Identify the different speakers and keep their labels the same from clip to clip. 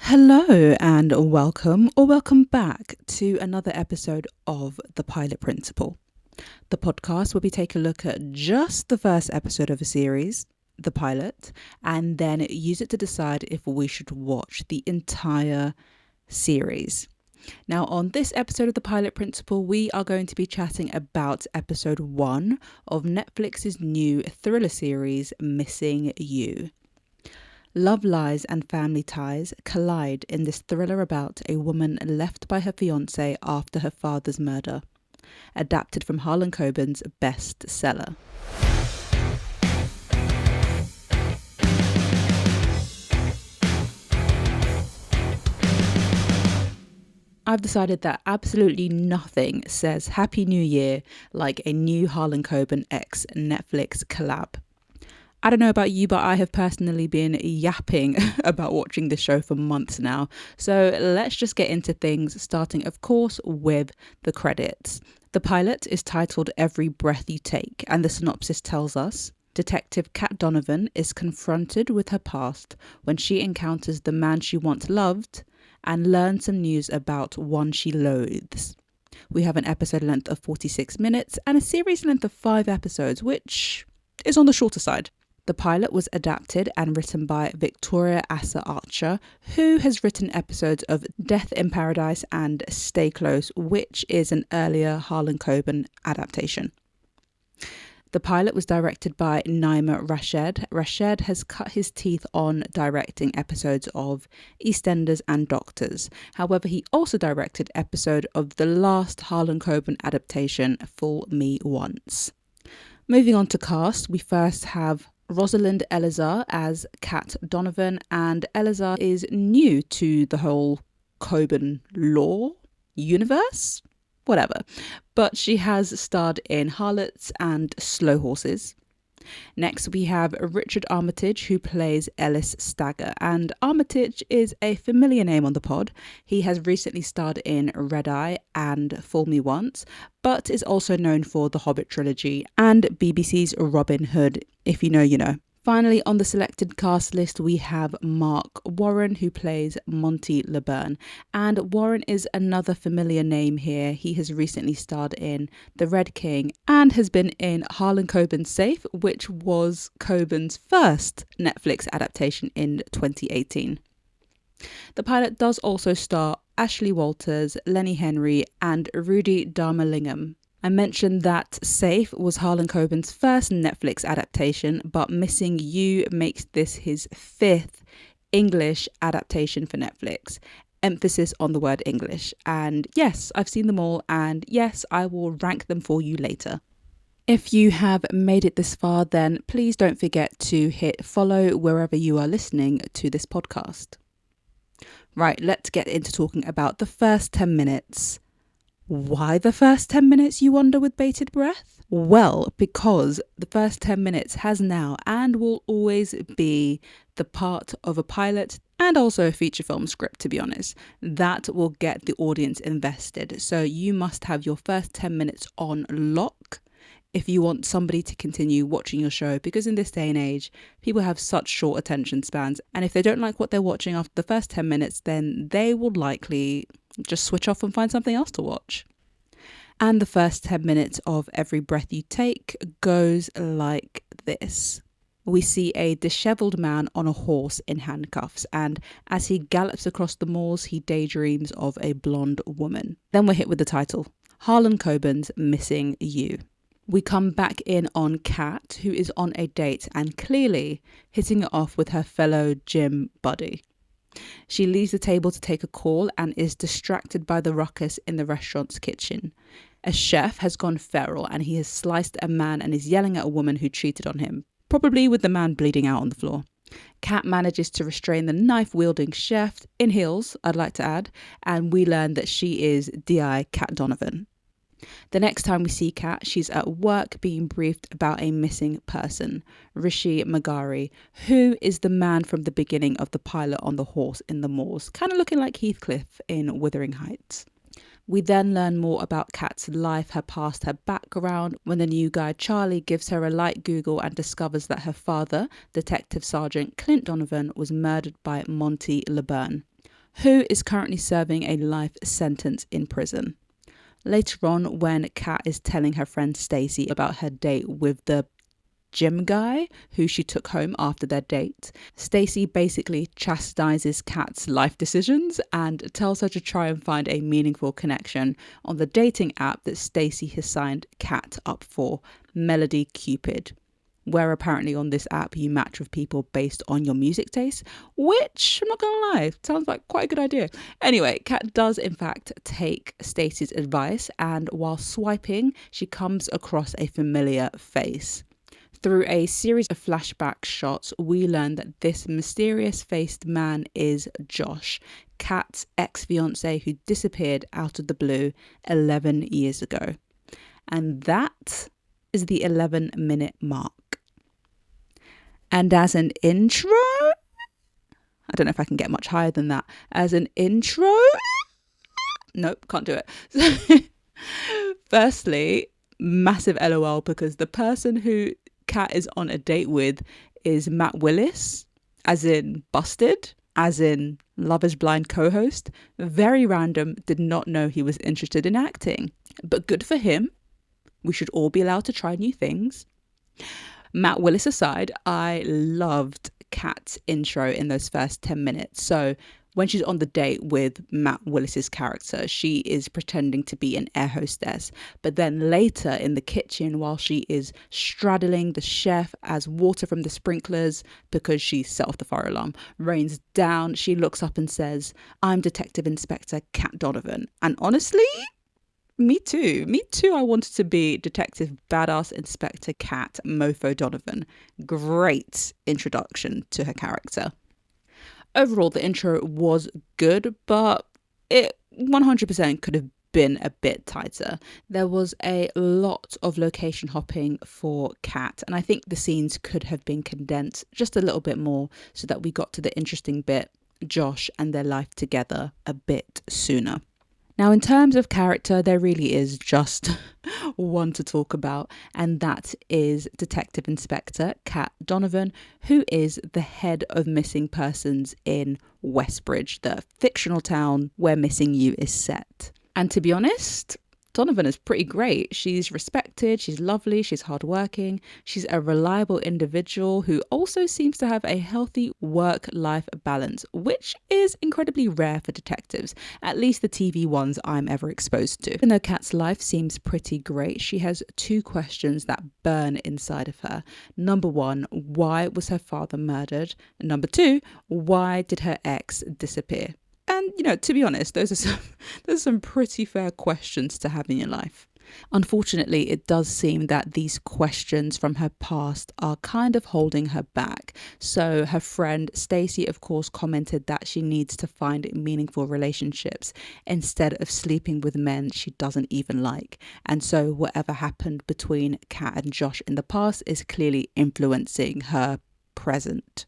Speaker 1: Hello and welcome or welcome back to another episode of The Pilot Principle, the podcast where we take a look at just the first episode of a series, the pilot, and then use it to decide if we should watch the entire series. Now, on this episode of The Pilot Principle, we are going to be chatting about episode 1 of Netflix's new thriller series, Missing You. Love, lies and family ties collide in this thriller about a woman left by her fiancé after her father's murder. Adapted from Harlan Coben's bestseller. I've decided that absolutely nothing says Happy New Year like a new Harlan Coben x Netflix collab. I don't know about you, but I have personally been yapping about watching this show for months now. So let's just get into things, starting, of course, with the credits. The pilot is titled Every Breath You Take, and the synopsis tells us Detective Kat Donovan is confronted with her past when she encounters the man she once loved and learns some news about one she loathes. We have an episode length of 46 minutes and a series length of 5 episodes, which is on the shorter side. The pilot was adapted and written by Victoria Asa Archer, who has written episodes of Death in Paradise and Stay Close, which is an earlier Harlan Coben adaptation. The pilot was directed by Naima Rashed. Rashed has cut his teeth on directing episodes of EastEnders and Doctors. However, he also directed episode of the last Harlan Coben adaptation, Fool Me Once. Moving on to cast, we first have Rosalind Eleazar as Kat Donovan, and Eleazar is new to the whole Coben law universe, whatever, but she has starred in Harlots and Slow Horses. Next we have Richard Armitage, who plays Ellis Stagger, and Armitage is a familiar name on the pod. He has recently starred in Red Eye and Fool Me Once, but is also known for the Hobbit trilogy and BBC's Robin Hood. If you know, you know. Finally, on the selected cast list, we have Mark Warren, who plays Monty LeBurn. And Warren is another familiar name here. He has recently starred in The Red King and has been in Harlan Coben's Safe, which was Coben's first Netflix adaptation in 2018. The pilot does also star Ashley Walters, Lenny Henry, and Rudy Darmalingam. I mentioned that Safe was Harlan Coben's first Netflix adaptation, but Missing You makes this his 5th English adaptation for Netflix. Emphasis on the word English. And yes, I've seen them all, and yes, I will rank them for you later. If you have made it this far, then please don't forget to hit follow wherever you are listening to this podcast. Right, let's get into talking about the first 10 minutes. Why the first 10 minutes, you wonder, with bated breath? Well, because the first 10 minutes has now and will always be the part of a pilot and also a feature film script, to be honest, that will get the audience invested. So you must have your first 10 minutes on lock if you want somebody to continue watching your show, because in this day and age, people have such short attention spans. And if they don't like what they're watching after the first 10 minutes, then they will likely just switch off and find something else to watch. And the first 10 minutes of Every Breath You Take goes like this. We see a disheveled man on a horse in handcuffs, and as he gallops across the moors, he daydreams of a blonde woman. Then we're hit with the title, Harlan Coben's Missing You. We come back in on Kat, who is on a date and clearly hitting it off with her fellow gym buddy. She leaves the table to take a call and is distracted by the ruckus in the restaurant's kitchen. A chef has gone feral and he has sliced a man and is yelling at a woman who cheated on him, probably with the man bleeding out on the floor. Kat manages to restrain the knife-wielding chef, in heels, I'd like to add, and we learn that she is D.I. Kat Donovan. The next time we see Kat, she's at work being briefed about a missing person, Rishi Magari, who is the man from the beginning of the pilot on the horse in the moors, kind of looking like Heathcliff in Wuthering Heights. We then learn more about Kat's life, her past, her background, when the new guy Charlie gives her a light Google and discovers that her father, Detective Sergeant Clint Donovan, was murdered by Monty LeBurn. who is currently serving a life sentence in prison. Later on, when Kat is telling her friend Stacey about her date with the gym guy who she took home after their date, Stacey basically chastises Kat's life decisions and tells her to try and find a meaningful connection on the dating app that Stacey has signed Kat up for, Melody Cupid, where apparently on this app you match with people based on your music taste, which I'm not gonna lie, sounds like quite a good idea. Anyway, Kat does in fact take Stacey's advice, and while swiping, she comes across a familiar face. Through a series of flashback shots, we learn that this mysterious-faced man is Josh, Kat's ex-fiancé who disappeared out of the blue 11 years ago. And that is the 11-minute mark. And as an intro, I don't know if I can get much higher than that. As an intro, nope, can't do it. Firstly, massive LOL, because the person who Kat is on a date with is Matt Willis, as in Busted, as in Love is Blind co-host. Very random, did not know he was interested in acting, but good for him. We should all be allowed to try new things. Matt Willis aside, I loved Kat's intro in those first 10 minutes. So when she's on the date with Matt Willis's character, she is pretending to be an air hostess. But then later in the kitchen, while she is straddling the chef as water from the sprinklers, because she set off the fire alarm, rains down, she looks up and says, "I'm Detective Inspector Kat Donovan." And honestly, me too. I wanted to be Detective Badass Inspector Kat Mofo Donovan. Great introduction to her character. Overall, the intro was good, but it 100% could have been a bit tighter. There was a lot of location hopping for Kat, and I think the scenes could have been condensed just a little bit more so that we got to the interesting bit, Josh and their life together, a bit sooner. Now, in terms of character, there really is just one to talk about, and that is Detective Inspector Kat Donovan, who is the head of missing persons in Westbridge, the fictional town where Missing You is set. And to be honest, Donovan is pretty great. She's respected, she's lovely, she's hardworking, she's a reliable individual who also seems to have a healthy work-life balance, which is incredibly rare for detectives, at least the TV ones I'm ever exposed to. Even though Kat's life seems pretty great, she has two questions that burn inside of her. Number one, why was her father murdered? And number two, why did her ex disappear? And, to be honest, those are some pretty fair questions to have in your life. Unfortunately, it does seem that these questions from her past are kind of holding her back. So her friend Stacey, of course, commented that she needs to find meaningful relationships instead of sleeping with men she doesn't even like. And so whatever happened between Kat and Josh in the past is clearly influencing her present.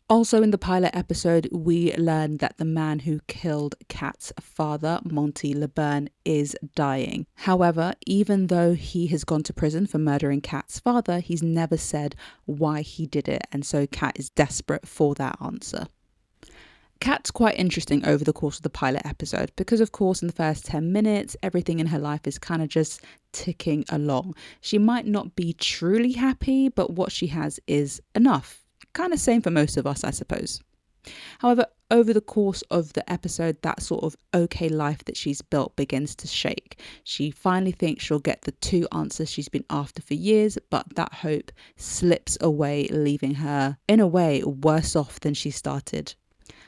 Speaker 1: Also in the pilot episode, we learned that the man who killed Kat's father, Monty LeBurn, is dying. However, even though he has gone to prison for murdering Kat's father, he's never said why he did it, and so Kat is desperate for that answer. Kat's quite interesting over the course of the pilot episode because, of course, in the first 10 minutes, everything in her life is kind of just ticking along. She might not be truly happy, but what she has is enough. Kind of same for most of us, I suppose. However, over the course of the episode, that sort of okay life that she's built begins to shake. She finally thinks she'll get the two answers she's been after for years, but that hope slips away, leaving her, in a way, worse off than she started.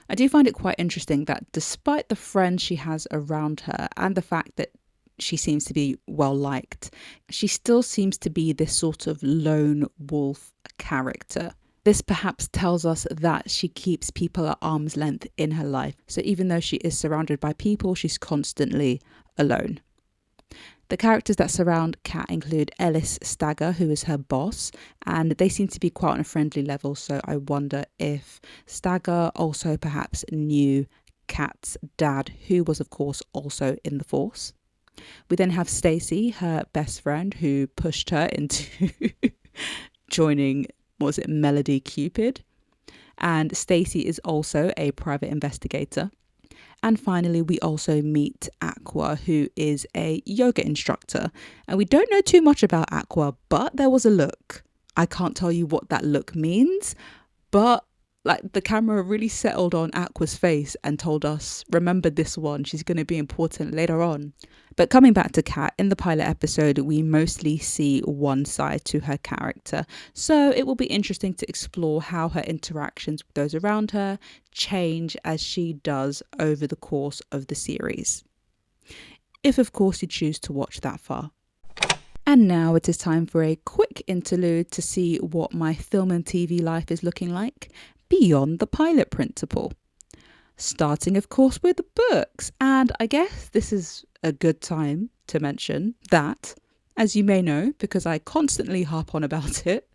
Speaker 1: I do find it quite interesting that despite the friends she has around her and the fact that she seems to be well liked, she still seems to be this sort of lone wolf character. This perhaps tells us that she keeps people at arm's length in her life. So even though she is surrounded by people, she's constantly alone. The characters that surround Kat include Ellis Stagger, who is her boss, and they seem to be quite on a friendly level. So I wonder if Stagger also perhaps knew Kat's dad, who was of course also in the force. We then have Stacey, her best friend, who pushed her into joining Melody Cupid. And Stacey is also a private investigator. And finally, we also meet Aqua, who is a yoga instructor. And we don't know too much about Aqua, but there was a look. I can't tell you what that look means, but like the camera really settled on Aqua's face and told us, remember this one, she's going to be important later on. But coming back to Kat, in the pilot episode, we mostly see one side to her character. So it will be interesting to explore how her interactions with those around her change as she does over the course of the series. If, of course, you choose to watch that far. And now it is time for a quick interlude to see what my film and TV life is looking like beyond the pilot principle. Starting, of course, with the books. And I guess this is a good time to mention that, as you may know, because I constantly harp on about it,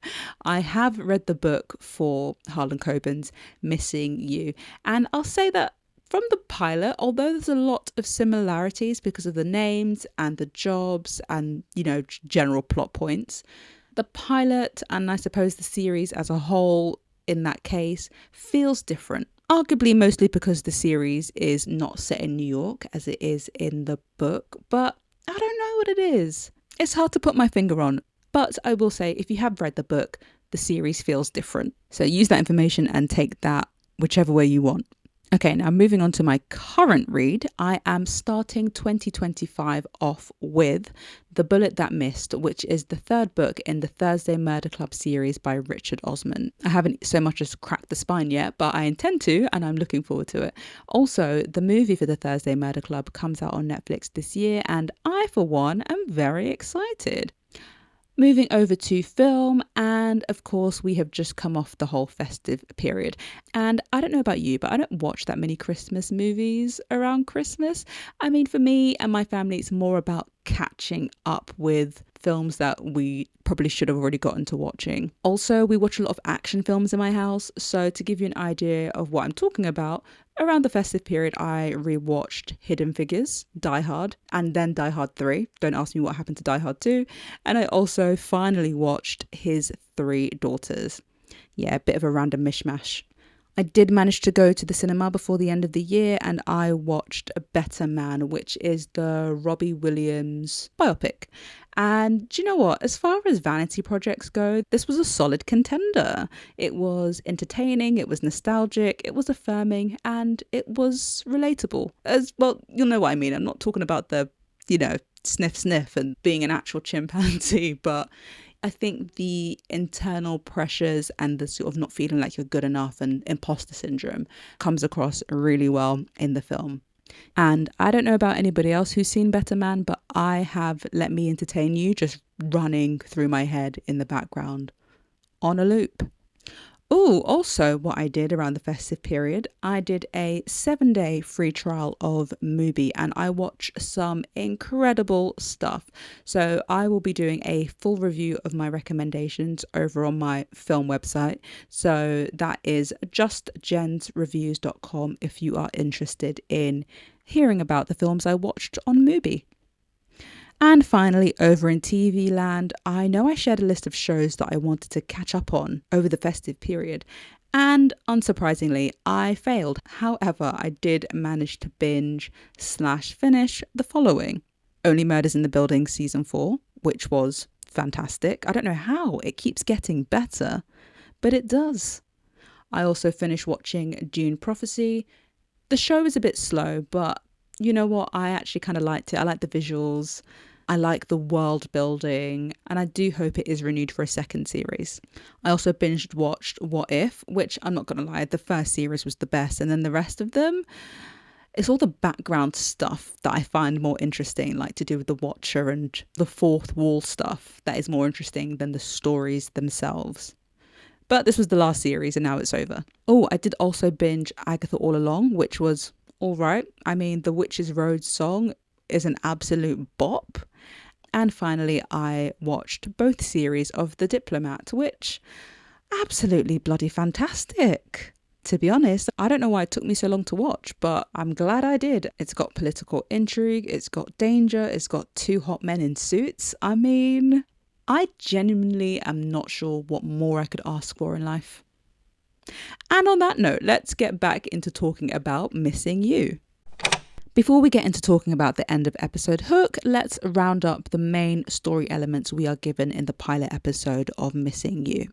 Speaker 1: I have read the book for Harlan Coben's Missing You. And I'll say that from the pilot, although there's a lot of similarities because of the names and the jobs and, general plot points, the pilot and I suppose the series as a whole in that case feels different. Arguably mostly because the series is not set in New York as it is in the book, but I don't know what it is. It's hard to put my finger on, but I will say if you have read the book, the series feels different. So use that information and take that whichever way you want. Okay, now moving on to my current read, I am starting 2025 off with The Bullet That Missed, which is the third book in the Thursday Murder Club series by Richard Osman. I haven't so much as cracked the spine yet, but I intend to, and I'm looking forward to it. Also, the movie for the Thursday Murder Club comes out on Netflix this year, and I, for one, am very excited. Moving over to film, and of course we have just come off the whole festive period, and I don't know about you, but I don't watch that many Christmas movies around Christmas. I mean, for me and my family, it's more about catching up with films that we probably should have already gotten to watching. Also, we watch a lot of action films in my house, so to give you an idea of what I'm talking about, around the festive period, I rewatched Hidden Figures, Die Hard, and then Die Hard 3. Don't ask me what happened to Die Hard 2. And I also finally watched His Three Daughters. Yeah, a bit of a random mishmash. I did manage to go to the cinema before the end of the year and I watched A Better Man, which is the Robbie Williams biopic. And do you know what? As far as vanity projects go, this was a solid contender. It was entertaining, it was nostalgic, it was affirming, and it was relatable. As well, you'll know what I mean. I'm not talking about the, sniff sniff and being an actual chimpanzee, but I think the internal pressures and the sort of not feeling like you're good enough and imposter syndrome comes across really well in the film. And I don't know about anybody else who's seen Better Man, but I have Let Me Entertain You just running through my head in the background on a loop. Oh, also what I did around the festive period, I did a 7-day free trial of Mubi and I watched some incredible stuff. So I will be doing a full review of my recommendations over on my film website. So that is justjensreviews.com if you are interested in hearing about the films I watched on Mubi. And finally, over in TV land, I know I shared a list of shows that I wanted to catch up on over the festive period. And unsurprisingly, I failed. However, I did manage to binge/finish the following. Only Murders in the Building Season 4, which was fantastic. I don't know how it keeps getting better, but it does. I also finished watching Dune Prophecy. The show is a bit slow, but you know what? I actually kind of liked it. I like the visuals. I like the world building. And I do hope it is renewed for a second series. I also binged watched What If, which I'm not going to lie, the first series was the best. And then the rest of them, it's all the background stuff that I find more interesting, like to do with the Watcher and the fourth wall stuff that is more interesting than the stories themselves. But this was the last series and now it's over. Oh, I did also binge Agatha All Along, which was all right. I mean, the Witch's Road song is an absolute bop. And finally, I watched both series of The Diplomat, which absolutely bloody fantastic. To be honest, I don't know why it took me so long to watch, but I'm glad I did. It's got political intrigue, it's got danger, it's got two hot men in suits. I mean, I genuinely am not sure what more I could ask for in life. And on that note, let's get back into talking about Missing You. Before we get into talking about the end of episode hook, let's round up the main story elements we are given in the pilot episode of Missing You.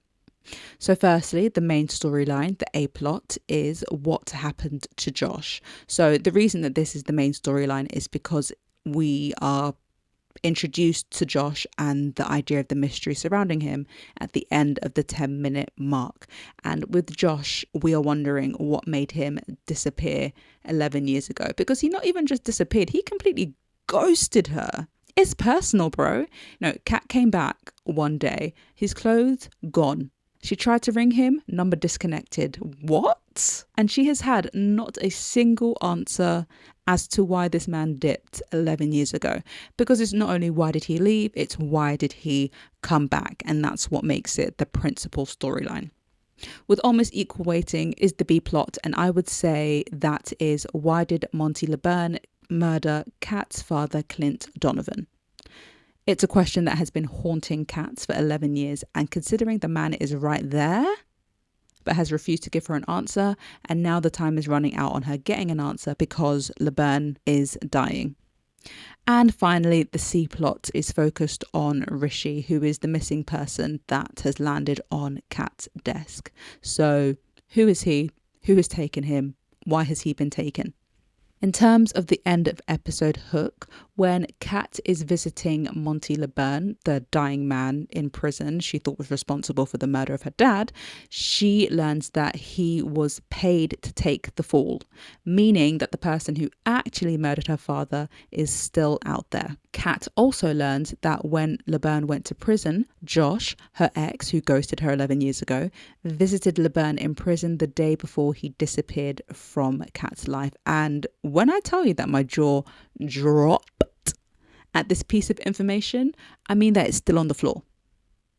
Speaker 1: So firstly, the main storyline, the A plot, is what happened to Josh. So the reason that this is the main storyline is because we are introduced to Josh and the idea of the mystery surrounding him at the end of the 10-minute mark. And with Josh, we are wondering what made him disappear 11 years ago, because he not even just disappeared, he completely ghosted her. It's personal, bro. No, Kat came back one day, his clothes gone. She tried to ring him, number disconnected. What? And she has had not a single answer as to why this man dipped 11 years ago. Because it's not only why did he leave, it's why did he come back? And that's what makes it the principal storyline. With almost equal weighting is the B plot, and I would say that is why did Monty LeBurn murder Kat's father, Clint Donovan? It's a question that has been haunting Kat for 11 years, and considering the man is right there, but has refused to give her an answer, and now the time is running out on her getting an answer because LeBurn is dying. And finally, the C plot is focused on Rishi, who is the missing person that has landed on Kat's desk. So who is he? Who has taken him? Why has he been taken? In terms of the end of episode hook, when Kat is visiting Monty LeBurn, the dying man in prison she thought was responsible for the murder of her dad, she learns that he was paid to take the fall, meaning that the person who actually murdered her father is still out there. Kat also learns that when LeBurn went to prison, Josh, her ex who ghosted her 11 years ago, visited LeBurn in prison the day before he disappeared from Kat's life. And when I tell you that my jaw dropped at this piece of information, I mean that it's still on the floor.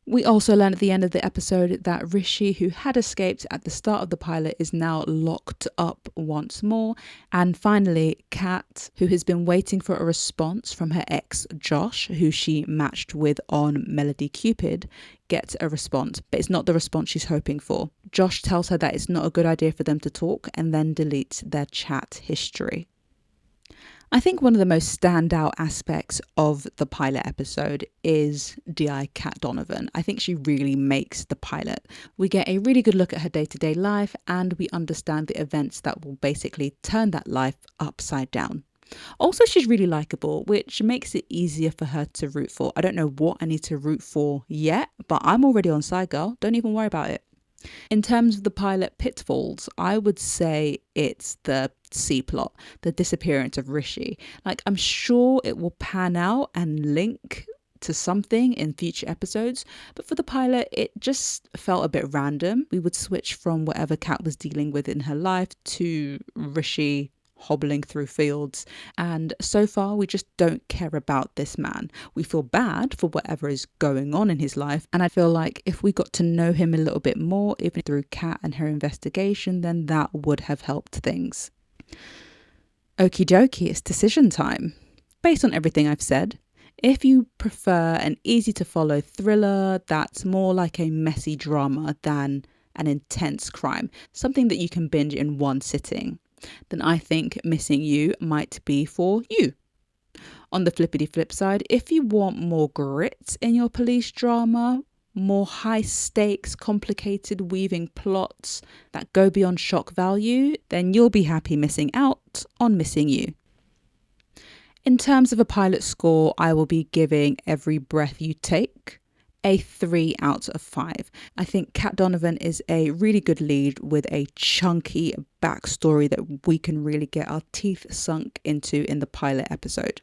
Speaker 1: We also learn at the end of the episode that Rishi, who had escaped at the start of the pilot, is now locked up once more. And finally, Kat, who has been waiting for a response from her ex, Josh, who she matched with on Melody Cupid, gets a response, but it's not the response she's hoping for. Josh tells her that it's not a good idea for them to talk and then deletes their chat history. I think one of the most standout aspects of the pilot episode is DI Kat Donovan. I think she really makes the pilot. We get a really good look at her day-to-day life, and we understand the events that will basically turn that life upside down. Also, she's really likable, which makes it easier for her to root for. I don't know what I need to root for yet, but I'm already on side, girl. Don't even worry about it. In terms of the pilot pitfalls, I would say it's the C plot, the disappearance of Rishi. Like, I'm sure it will pan out and link to something in future episodes, but for the pilot, it just felt a bit random. We would switch from whatever Kat was dealing with in her life to Rishi hobbling through fields, and so far we just don't care about this man. We feel bad for whatever is going on in his life, and I feel like if we got to know him a little bit more, even through Kat and her investigation, then that would have helped things. Okie dokie, it's decision time. Based on everything I've said, if you prefer an easy to follow thriller that's more like a messy drama than an intense crime, something that you can binge in one sitting, then I think Missing You might be for you. On the flippity flip side, if you want more grit in your police drama, more high stakes, complicated weaving plots that go beyond shock value, then you'll be happy missing out on Missing You. In terms of a pilot score, I will be giving Every Breath You Take a 3 out of 5. I think Kat Donovan is a really good lead with a chunky backstory that we can really get our teeth sunk into in the pilot episode.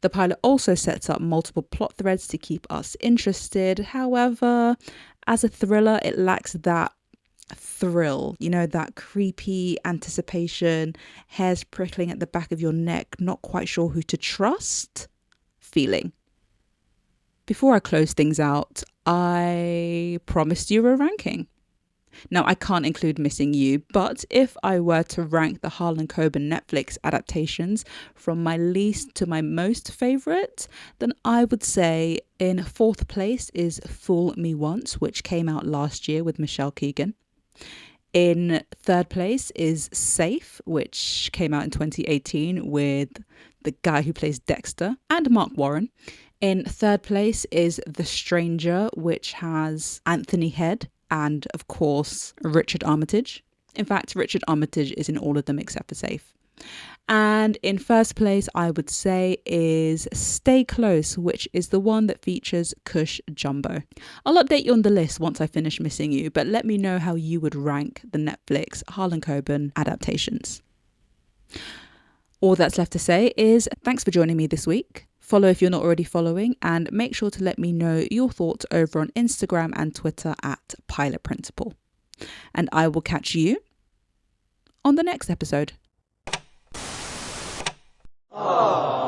Speaker 1: The pilot also sets up multiple plot threads to keep us interested. However, as a thriller, it lacks that thrill, that creepy anticipation, hairs prickling at the back of your neck, not quite sure who to trust feeling. Before I close things out, I promised you a ranking. Now, I can't include Missing You, but if I were to rank the Harlan Coben Netflix adaptations from my least to my most favourite, then I would say in 4th place is Fool Me Once, which came out last year with Michelle Keegan. In third place is Safe, which came out in 2018 with the guy who plays Dexter and Mark Warren. In third place is The Stranger, which has Anthony Head and, of course, Richard Armitage. In fact, Richard Armitage is in all of them except for Safe. And in first place, I would say, is Stay Close, which is the one that features Cush Jumbo. I'll update you on the list once I finish Missing You, but let me know how you would rank the Netflix Harlan Coben adaptations. All that's left to say is thanks for joining me this week. Follow if you're not already following, and make sure to let me know your thoughts over on Instagram and Twitter at Pilot Principle. And I will catch you on the next episode. Aww.